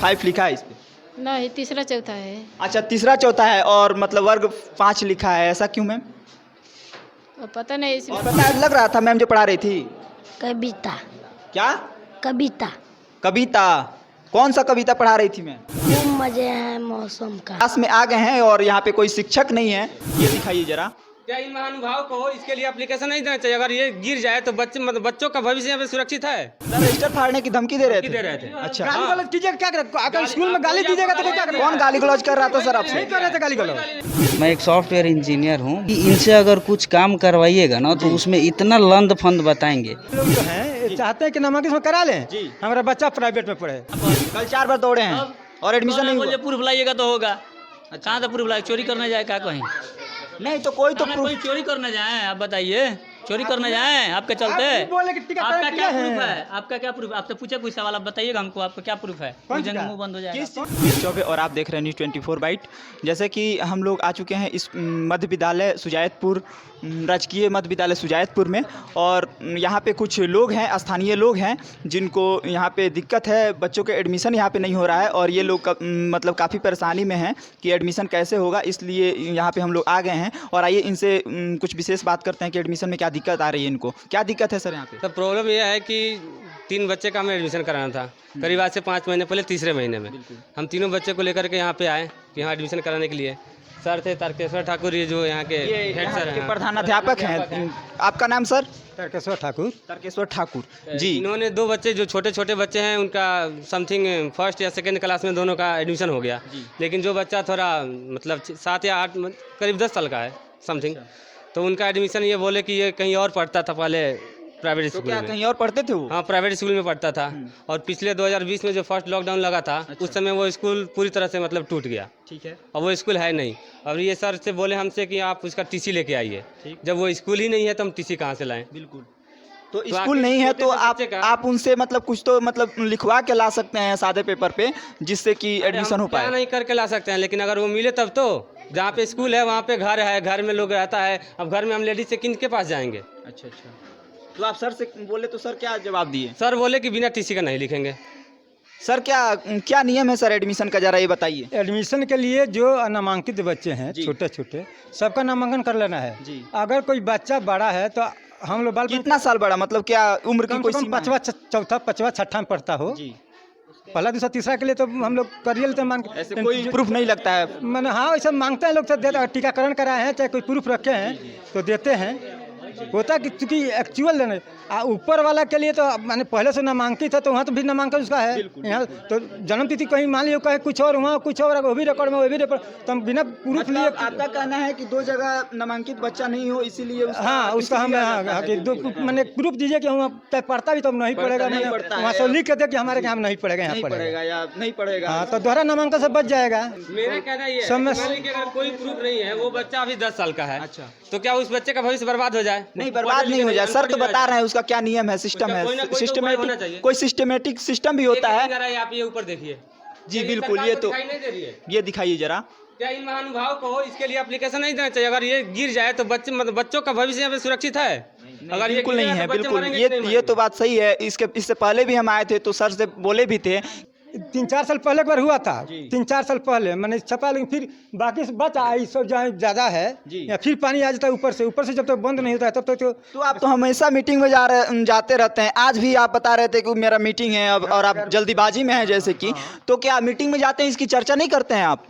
5 लिखा है इस पे? नहीं, तीसरा चौथा है। अच्छा, तीसरा चौथा है और मतलब वर्ग 5 लिखा है, ऐसा क्यों मैम? पता नहीं इसलिए। और पता लग रहा था मैम जो पढ़ा रही थी। कविता। क्या? कविता। कविता? कौन सा कविता पढ़ा रही थी मैम? खूब मजे हैं मौसम का। क्लास में आ गए हैं और यहाँ पे कोई शिक्षक नहीं है, ये दिखाइए जरा। क्या इन महानुभाव को इसके लिए एप्लीकेशन नहीं देना चाहिए? अगर ये गिर जाए तो बच्चे मतलब बच्चों का भविष्य यहाँ पे सुरक्षित है। सर रजिस्टर फाड़ने की धमकी दे रहे थे। अच्छा, गाली गलौज कीजिएगा क्या करें? अगर स्कूल में गाली दीजिएगा तो क्या करें? कौन गाली गलौज कर रहा था सर आपसे? नहीं कर रहे थे गाली गलौज। मैं एक सॉफ्टवेयर इंजीनियर हूँ। इनसे अगर कुछ काम करवाइएगा ना तो उसमें इतना लंद फंद बताएंगे। लोग जो हैं चाहते हैं कि नामांकन में करा लें, हमारा बच्चा प्राइवेट में पढ़े। कल 4 बार दौड़े हैं और एडमिशन नहीं हुआ। प्रूफ लाइएगा तो होगा। कहाँ से प्रूफ लाए? चोरी करने जाए क्या कहीं? नहीं तो कोई तो कोई चोरी करने जाए, आप बताइए। चोरी करने जाए आपके चलते? बोले कि टीकाकरण आपका क्या किया है? प्रूफ है? आपका क्या प्रूफ? आपसे पूछे कोई सवाल, आप बताइएगा हमको, आपका क्या प्रूफ है? मुंह बंद हो जाएगा। चौबे और आप देख रहे हैं न्यूज़ 24 बाइट। जैसे कि हम लोग आ चुके हैं इस मध्य विद्यालय सुजायतपुर, राजकीय मध्य विद्यालय सुजायतपुर में, और यहाँ पे कुछ लोग हैं, स्थानीय लोग हैं, जिनको यहाँ पे दिक्कत है, बच्चों के एडमिशन यहाँ पे नहीं हो रहा है और ये लोग मतलब काफ़ी परेशानी में हैं कि एडमिशन कैसे होगा, इसलिए यहाँ पे हम लोग आ गए हैं। और आइए इनसे कुछ विशेष बात करते हैं कि एडमिशन में क्या दिक्कत आ रही है, इनको क्या दिक्कत है सर यहाँ पे? तो प्रॉब्लम यह है कि 3 बच्चे का हमें एडमिशन कराना था, करीब आज से 5 महीने पहले, तीसरे महीने में। हम तीनों बच्चे को लेकर के यहाँ पे आए कि यहाँ एडमिशन कराने के लिए। सर थे तारकेश्वर ठाकुर, ये जो यहाँ के हेड सर हैं, प्रधानाध्यापक हैं। आपका नाम सर? तारकेश्वर ठाकुर। तारकेश्वर ठाकुर जी। इन्होंने 2 बच्चे जो छोटे छोटे बच्चे हैं उनका समथिंग फर्स्ट या सेकेंड क्लास में दोनों का एडमिशन हो गया। लेकिन जो बच्चा थोड़ा मतलब 7 या 8 करीब 10 साल का है समथिंग, तो उनका एडमिशन ये बोले कि ये कहीं और पढ़ता था पहले प्राइवेट स्कूल में। कहीं और पढ़ते थे वो? हाँ, प्राइवेट स्कूल में पढ़ता था। और पिछले 2020 में जो फर्स्ट लॉकडाउन लगा था, उस समय वो स्कूल पूरी तरह से मतलब टूट गया। ठीक है। और वो स्कूल है नहीं। और ये सर से बोले हमसे कि आप उसका टीसी लेके आइए। जब वो स्कूल ही नहीं है तो हम टीसी कहाँ से लाएं? बिल्कुल। तो स्कूल नहीं है तो आप उनसे मतलब कुछ तो मतलब लिखवा के ला सकते हैं सादे पेपर पे, जिससे कि एडमिशन हो पाए। क्या नहीं करके ला सकते हैं, लेकिन अगर वो मिले तब तो। जहाँ पे स्कूल है वहाँ पे घर है, घर में लोग रहता है। अब घर में हम लेडीज से किन के पास जाएंगे? अच्छा। तो आप सर से बोले तो सर क्या जवाब दिए? सर बोले कि बिना टीसी का नहीं लिखेंगे। सर क्या नियम है सर एडमिशन का, जरा ये बताइए। एडमिशन के लिए जो नामांकित बच्चे हैं छोटे छोटे, सबका नामांकन कर लेना है जी। अगर कोई बच्चा बड़ा है तो हम लोग कितना साल बड़ा, मतलब क्या उम्र की कोई सीमा? 5वां, 4था, 5वां, 6ठा में पढ़ता हो जी। पहला, दूसरा, तीसरा के लिए तो हम लोग करिए लेते हैं। ऐसे कोई प्रूफ नहीं लगता है? मैंने हाँ वैसे मांगते हैं लोग, तो टीकाकरण कराए हैं, चाहे कोई प्रूफ रखे हैं तो देते हैं। होता कि चूँकि एक्चुअल ऊपर वाला के लिए तो मैंने पहले से नामांकित है तो वहाँ तो भी नामांकन उसका है। यहाँ तो जन्म तिथि कहीं मान लियो कहे कुछ और, वहाँ कुछ और, वो भी रिकॉर्ड में, वो भी रिकॉर्ड, तो हम बिना प्रूफ लिए। आपका कहना है कि 2 जगह नामांकित बच्चा नहीं हो, इसीलिए हाँ उसका हम मैंने प्रूफ दीजिए कि हम पढ़ता भी तो नहीं पड़ेगा, वहाँ से लिख के दे कि हमारे यहाँ नहीं पड़ेगा, यहाँ पड़ेगा या नहीं पड़ेगा। हाँ, तो दोहरा नामांकन से बच जाएगा। मेरा कहना ये है कि अगर कोई प्रूफ नहीं है, वो बच्चा अभी 10 साल का है, तो क्या उस बच्चे का भविष्य बर्बाद हो जाए? नहीं, बर्बाद नहीं हो जाए। सर तो बता रहे हैं उसका क्या नियम है, सिस्टम है, सिस्टमेटिक, कोई सिस्टमेटिक सिस्टम भी होता है। आप ये ऊपर देखिए जी बिल्कुल, ये तो ये दिखाइए जरा। क्या इन महानुभाव को इसके लिए एप्लीकेशन नहीं देना चाहिए? अगर ये गिर जाए तो बच्चे मतलब बच्चों का भविष्य यहाँ पे सुरक्षित है? अगर बिल्कुल नहीं है, बिल्कुल ये तो बात सही है। इससे पहले भी हम आए थे तो सर से बोले भी थे। 3-4 साल पहले एक बार हुआ था, 3-4 साल पहले मैंने छपा, लेकिन फिर बाकी से बचा सब जहाँ ज़्यादा है या फिर पानी आ जाता है ऊपर से जब तक बंद नहीं होता है तब तक तो आप तो हमेशा मीटिंग में जाते रहते हैं। आज भी आप बता रहे थे कि मेरा मीटिंग है अब, और आप जल्दीबाजी में हैं जैसे कि, तो क्या मीटिंग में जाते हैं इसकी चर्चा नहीं करते हैं आप?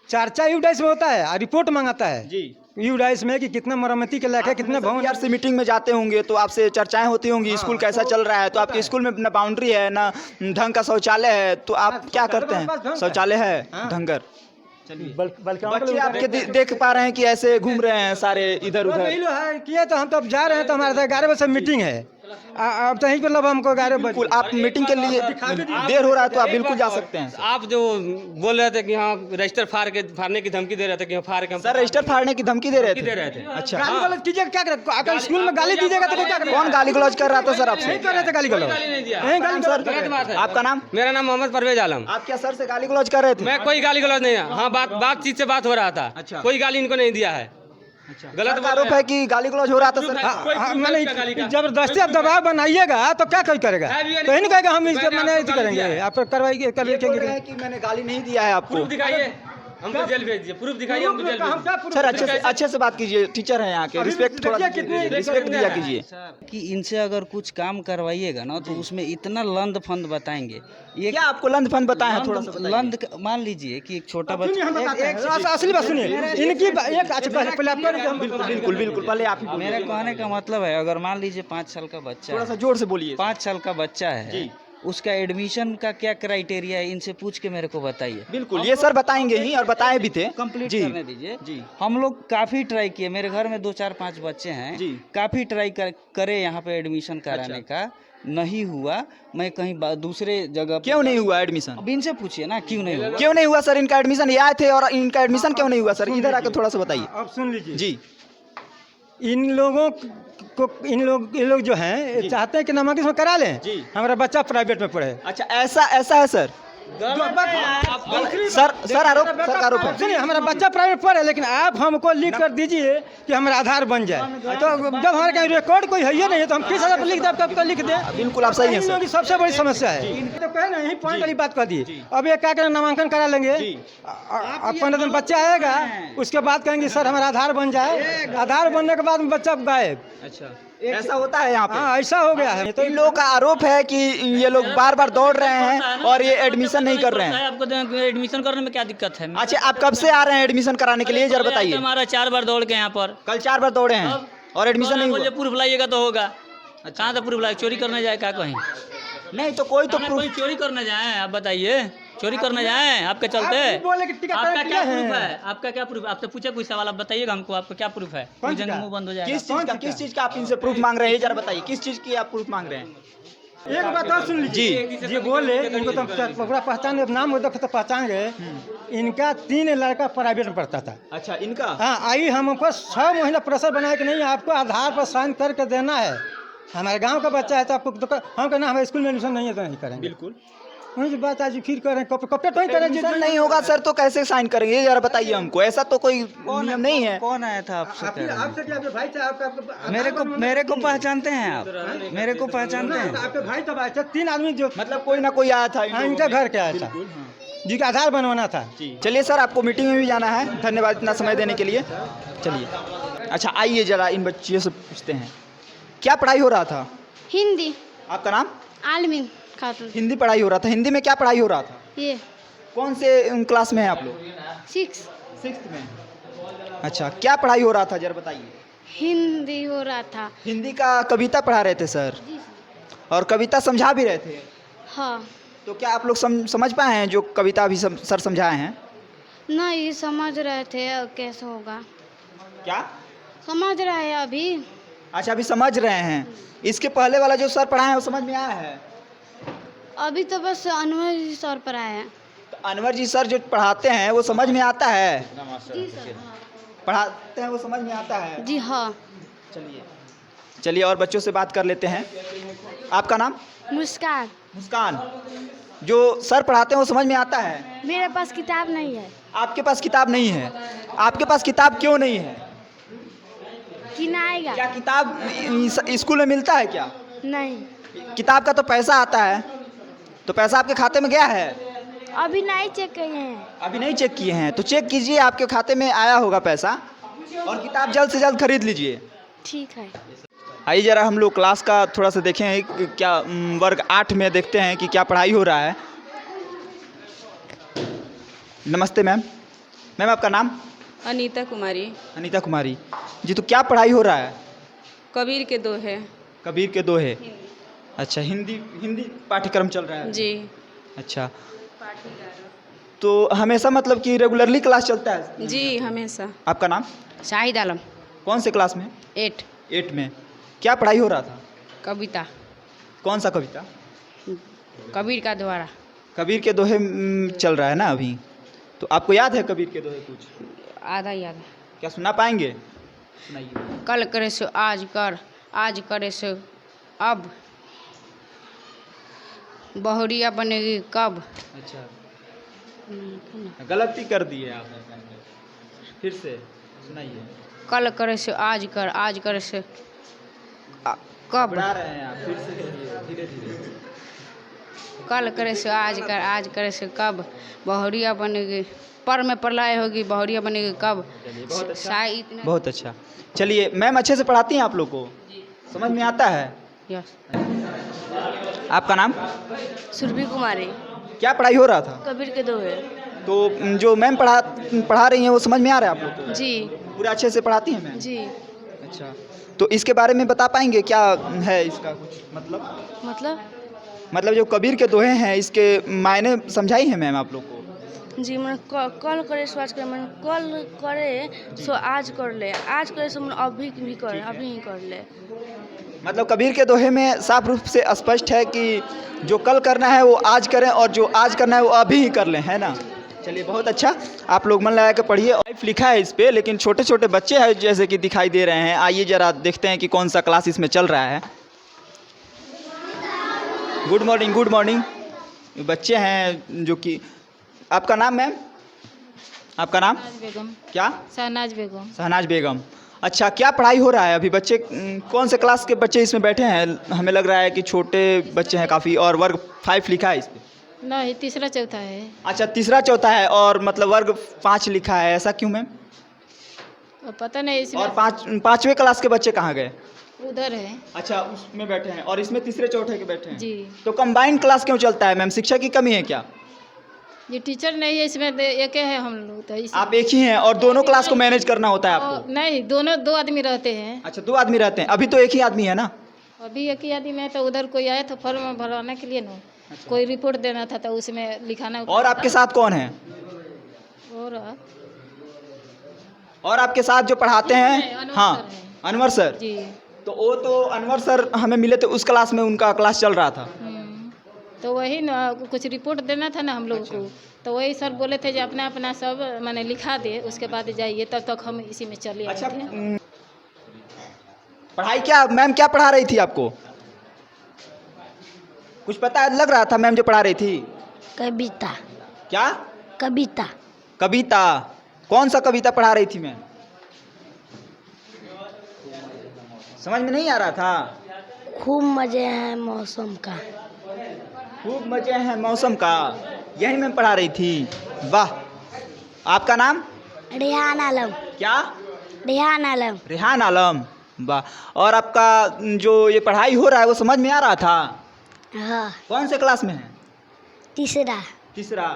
चर्चा यूडाइस में होता है, रिपोर्ट मांगाता है जी यूडाइस में कि कितना मरम्मती के लायक है, कितने भवन। यार से मीटिंग में जाते होंगे तो आपसे चर्चाएं होती होंगी, स्कूल कैसा चल रहा है, तो आपके स्कूल में ना बाउंड्री है ना ढंग का शौचालय है, तो आप क्या करते हैं? शौचालय है ढंगर। बच्चे आपके देख पा रहे हैं कि ऐसे घूम रहे हैं सारे इधर उधर किया, तो हम तो अब जा रहे हैं, तो हमारे 11 बजे मीटिंग है, अब तो यहीं पर हमको 11 बजे। आप मीटिंग के लिए देर हो रहा है तो आप बिल्कुल जा सकते हैं। आप जो बोल रहे थे कि हाँ रजिस्टर फाड़ने की धमकी दे रहे थे कि फाड़ के, सर रजिस्टर फाड़ने की धमकी दे रहे थे? अच्छा, गाली गलौज कीजिएगा क्या करें? अगर स्कूल में गाली दीजिएगा तो क्या करें? कौन गाली गलौज कर रहा था सर आपसे? नहीं कर रहे थे गाली गलौज। आपका नाम? मेरा नाम मोहम्मद परवेज आलम। आप क्या सर से गाली गलौज कर रहे थे? मैं कोई गाली गलौज नहीं है। हाँ, बातचीत से बात हो रहा था। कोई गाली इनको नहीं दिया है। गलत आरोप है कि गाली गलौज हो रहा था सर। मैंने जबरदस्ती आप दबाव बनाइएगा तो क्या कोई करेगा, तो ही नहीं कहेगा हम इस मैंने करेंगे, आप कार्रवाई ये बोल रहे हैं कि मैंने गाली नहीं दिया है आपको। प्रूफ दिखाइए, हमको जेल भेज दीजिए, प्रूफ दिखाइए, हमको जेल भेज दीजिए। सर अच्छे से बात कीजिए, टीचर हैं यहाँ के, रिस्पेक्ट थोड़ा कीजिए, रिस्पेक्ट दिया कीजिए। कि इनसे अगर कुछ काम करवाइएगा ना तो उसमें इतना लंद फंद बताएंगे। ये क्या आपको लंद फंद बताए हैं, थोड़ा सा बताइए। लंद मान लीजिए कि एक छोटा बच्चा, असली बात सुनिए इनकी एक अच्छा पहले आप करें। बिल्कुल पहले आप ही मेरा कहने का मतलब है अगर मान लीजिए 5 साल का बच्चा थोड़ा है, सा जोर से बोलिए। 5 साल का बच्चा है, उसका एडमिशन का क्या क्राइटेरिया है, इनसे पूछ के मेरे को बताइए। बिल्कुल, ये सर बताएंगे ही और बताए भी थे। कंप्लीट जी करने दीजिए। जी। हम लोग काफी ट्राई किए, मेरे घर में 2 4 5 बच्चे हैं, जी। काफी ट्राई करे यहाँ पे एडमिशन कराने का, नहीं हुआ। मैं कहीं दूसरे जगह क्यों नहीं हुआ एडमिशन? अब इनसे पूछिए ना क्यों नहीं हुआ। क्यों नहीं हुआ सर? इनका एडमिशन ये आए थे और इनका एडमिशन क्यों नहीं हुआ सर? इधर आकर थोड़ा सा बताइए। अब सुन लीजिए जी। इन लोगों को ये लोग जो हैं चाहते हैं कि नामांकन इसमें करा लें, हमारा बच्चा प्राइवेट में पढ़े। अच्छा ऐसा है सर। सर आरोप है। सुनिए हमारा बच्चा प्राइवेट पढ़े, लेकिन आप हमको लिख कर दीजिए कि हमारा आधार बन जाए। तो जब हमारे कहीं रिकॉर्ड कोई है ही नहीं है तो हम किस आधार पर लिख दें, आपको लिख दें। बिल्कुल आप सही हैं इन लोगों की सबसे बड़ी समस्या है। तो कहे ना यही पॉइंट वाली बात कर दी। अब ये क्या करें, नामांकन करा लेंगे, अब 15 दिन बच्चा आएगा, उसके बाद कहेंगे सर हमारा आधार बन जाए, आधार बनने के बाद बच्चा गायब। अच्छा ऐसा होता है यहाँ पे? हाँ ऐसा हो गया है। तो इन लोगों का आरोप है कि ये लोग बार बार दौड़ रहे हैं और ये एडमिशन नहीं कर रहे हैं। आपको एडमिशन करने में क्या दिक्कत है? अच्छा आप कब से आ रहे हैं एडमिशन कराने के लिए, जरा बताइए। हमारा 4 बार दौड़ के यहाँ पर, कल 4 बार दौड़े हैं और एडमिशन नहीं हुआ। प्रूफ लाइएगा तो होगा। कहाँ से प्रूफ लाए? चोरी करने जाए क्या कहीं? नहीं तो कोई तो कोई चोरी करने जाए, आप बताइए, चोरी करने जाए आपके चलते? आपका क्या प्रूफ है? आपका क्या प्रूफ? आपसे पूछे कोई सवाल, आप बताइएगा हमको, आपका क्या प्रूफ है? कोई जगह मुंह बंद हो जाएगा। किस चीज का आप इनसे प्रूफ मांग रहे हैं, जरा बताइए किस चीज की आप प्रूफ मांग रहे हैं? एक बात और सुन लीजिए जी बोले इनको तो पूरा पहचान, नाम वो तो पहचान गए। इनका 3 लड़का प्राइवेट में पढ़ता था। अच्छा इनका? हाँ आई हमको 6 महीना प्रेशर बनाया कि नहीं आपको आधार पर साइन करके देना है, हमारे गांव का बच्चा है तो आपको तो हम कहना हमारे स्कूल में एडमिशन नहीं है तो नहीं करेंगे। बिल्कुल वही जो बात आज फिर करें कपड़े तो ही करें। एडमिशन नहीं होगा सर तो कैसे साइन करेंगे, ये जरा बताइए हमको। ऐसा तो कोई नियम नहीं है। कौन आया था आपसे? आपसे क्या आपके भाई थे? मेरे को पहचानते हैं आप? मेरे को पहचानते हैं? आपके भाई तब आए थे, 3 आदमी जो मतलब कोई ना कोई आया था इनके घर के आया था, जी का आधार बनवाना था। चलिए सर आपको मीटिंग में भी जाना है, धन्यवाद इतना समय देने के लिए। चलिए अच्छा आइए जरा इन बच्चियों से पूछते हैं क्या पढ़ाई हो रहा था? हिंदी। आपका नाम? आलमीन खातून। हिंदी पढ़ाई हो रहा था। हिंदी में क्या पढ़ाई हो रहा था? ये कौन से क्लास में है आप लोग? 6 में। अच्छा क्या पढ़ाई हो रहा था जरा बताइए। हिंदी हो रहा था। हिंदी का कविता पढ़ा रहे थे सर, और कविता समझा भी रहे थे। हाँ। तो क्या आप लोग समझ पाए हैं जो कविता अभी सर समझाए हैं? नहीं समझ रहे थे, कैसे होगा? क्या समझ रहे हैं अभी? अच्छा अभी समझ रहे हैं। इसके पहले वाला जो सर पढ़ाए हैं वो समझ में आया है? अभी तो बस अनवर जी सर पर आए हैं। तो अनवर जी सर जो पढ़ाते हैं वो समझ में आता है? जी सर। हाँ। पढ़ाते हैं वो समझ में आता है? जी हाँ। चलिए और बच्चों से बात कर लेते हैं। आपका नाम? मुस्कान। मुस्कान, जो सर पढ़ाते हैं वो समझ में आता है? मेरे पास किताब नहीं है। आपके पास किताब नहीं है? आपके पास किताब क्यों नहीं है? किनाएगा? क्या किताब स्कूल में मिलता है क्या? नहीं। किताब का तो पैसा आता है, तो पैसा आपके खाते में गया है? अभी नहीं चेक किए हैं। अभी नहीं चेक किए हैं तो चेक कीजिए, आपके खाते में आया होगा पैसा, और किताब जल्द से जल्द खरीद लीजिए। ठीक है। आइए जरा हम लोग क्लास का थोड़ा सा देखें क्या वर्ग 8 में देखते हैं कि क्या पढ़ाई हो रहा है। नमस्ते मैम। मैम आपका नाम? अनीता कुमारी। अनीता कुमारी जी, तो क्या पढ़ाई हो रहा है? कबीर के दोहे। कबीर के दोहे। अच्छा हिंदी पाठ्यक्रम चल रहा है जी। अच्छा तो हमेशा मतलब कि रेगुलरली क्लास चलता है? जी हमेशा। आपका नाम? शाहिद आलम। कौन से क्लास में? 8 में। क्या पढ़ाई हो रहा था? कविता। कौन सा कविता? कबीर का द्वारा। कबीर के दोहे चल रहा है ना अभी, तो आपको याद है कबीर के दोहे कुछ? आधा याद है। क्या सुना पाएंगे? सुनाइए। कल करे सो आज कर, आज करे सो अब, बहुरिया बनेगी कब। अच्छा गलती कर दिए आप, फिर से सुनाइए। कल करे से आज कर, आज करे से कब, बढ़ा रहे हैं आप फिर से धीरे धीरे। कल करे से आज कर, आज करे से कब, बहुरिया बनेगी, पर में प्रलय होगी, बहुरिया बनेगी कब, बहुत अच्छा, शायद इतना। बहुत अच्छा। चलिए मैम अच्छे से पढ़ाती हैं आप लोग को, समझ में आता है? यस। आपका नाम? सुरभि कुमारी। क्या पढ़ाई हो रहा था? कबीर के दोहे। तो जो मैम पढ़ा रही हैं वो समझ में आ रहा है आप लोग को? जी पूरा अच्छे से पढ़ाती हैं मैम? जी। अच्छा, तो इसके बारे में बता पाएंगे क्या है इसका कुछ मतलब जो कबीर के दोहे हैं इसके मायने समझाई हैं मैम आप लोग को? जी मैंने कल करे सो आज करे, मैंने कल करे सो आज कर ले, आज करे सो मैंने अभी भी करे, अभी ही कर ले। मतलब कबीर के दोहे में साफ रूप से स्पष्ट है कि जो कल करना है वो आज करें और जो आज करना है वो अभी ही कर लें, है ना? चलिए बहुत अच्छा, आप लोग मन लगा के पढ़िए। लाइफ लिखा है इस पे, लेकिन छोटे छोटे बच्चे हैं जैसे कि दिखाई दे रहे हैं। आइए ज़रा देखते हैं कि कौन सा क्लास इसमें चल रहा है। Good morning, good morning. बच्चे हैं जो कि, आपका नाम मैम? आपका नाम? बेगम। क्या? शहनाज बेगम। शहनाज बेगम। अच्छा, क्या पढ़ाई हो रहा है अभी? बच्चे कौन से क्लास के बच्चे इसमें बैठे हैं? हमें लग रहा है कि छोटे बच्चे हैं काफ़ी, और वर्ग 5 लिखा है इस पे। नहीं, तीसरा चौथा है। अच्छा, तीसरा चौथा है और मतलब वर्ग 5 लिखा है, ऐसा क्यों मैम? पता नहीं इसमें। और 5वें क्लास के बच्चे कहाँ गए? उधर है। अच्छा, उसमें बैठे हैं और इसमें तीसरे चौथे के बैठे हैं। जी। तो कंबाइंड क्लास क्यों चलता है मैम? शिक्षा की कमी है क्या? ये टीचर नहीं है इसमें, एक है हम लोग तो आप एक ही हैं और दोनों क्लास को मैनेज करना होता है आपको? नहीं, दोनों 2 आदमी रहते हैं। अच्छा, 2 आदमी रहते हैं। अभी तो एक ही आदमी है ना? अभी एक ही आदमी है, तो उधर कोई आया था फॉर्म भरवाने के लिए ना, कोई रिपोर्ट देना था तो उसमें लिखाना। और आपके साथ कौन है? और आपके साथ जो पढ़ाते हैं? हाँ, अनवर सर। जी। तो वो तो अनवर सर हमें मिले थे उस क्लास में, उनका क्लास चल रहा था। तो वही ना, कुछ रिपोर्ट देना था ना हम लोग को, तो वही सर बोले थे जो अपना अपना सब मैंने लिखा दे, उसके बाद जाइए, तब तक हम इसी में चले आए अच्छा, थे। पढ़ाई क्या मैम क्या पढ़ा रही थी आपको? कुछ पता लग रहा था मैम जो पढ़ा रही थी? कविता। क्या? कविता। कविता। कौन सा कविता पढ़ा रही थी मैम? समझ में नहीं आ रहा था। खूब मजे हैं मौसम का। खूब मजे हैं मौसम का, यही मैम पढ़ा रही थी। वाह। आपका नाम? रेहान आलम। क्या? रेहान आलम। रेहान आलम। वाह। और आपका जो ये पढ़ाई हो रहा है वो समझ में आ रहा था? हाँ। कौन से क्लास में है? तीसरा। तीसरा।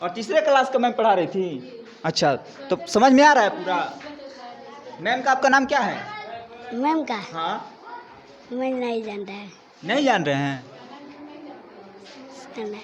और तीसरे क्लास का मैम पढ़ा रही थी? अच्छा, तो समझ में आ रहा है पूरा? मैम का आपका नाम क्या है? मैम का? हाँ, मैं नहीं जानता है। नहीं जान रहे हैं? नहीं।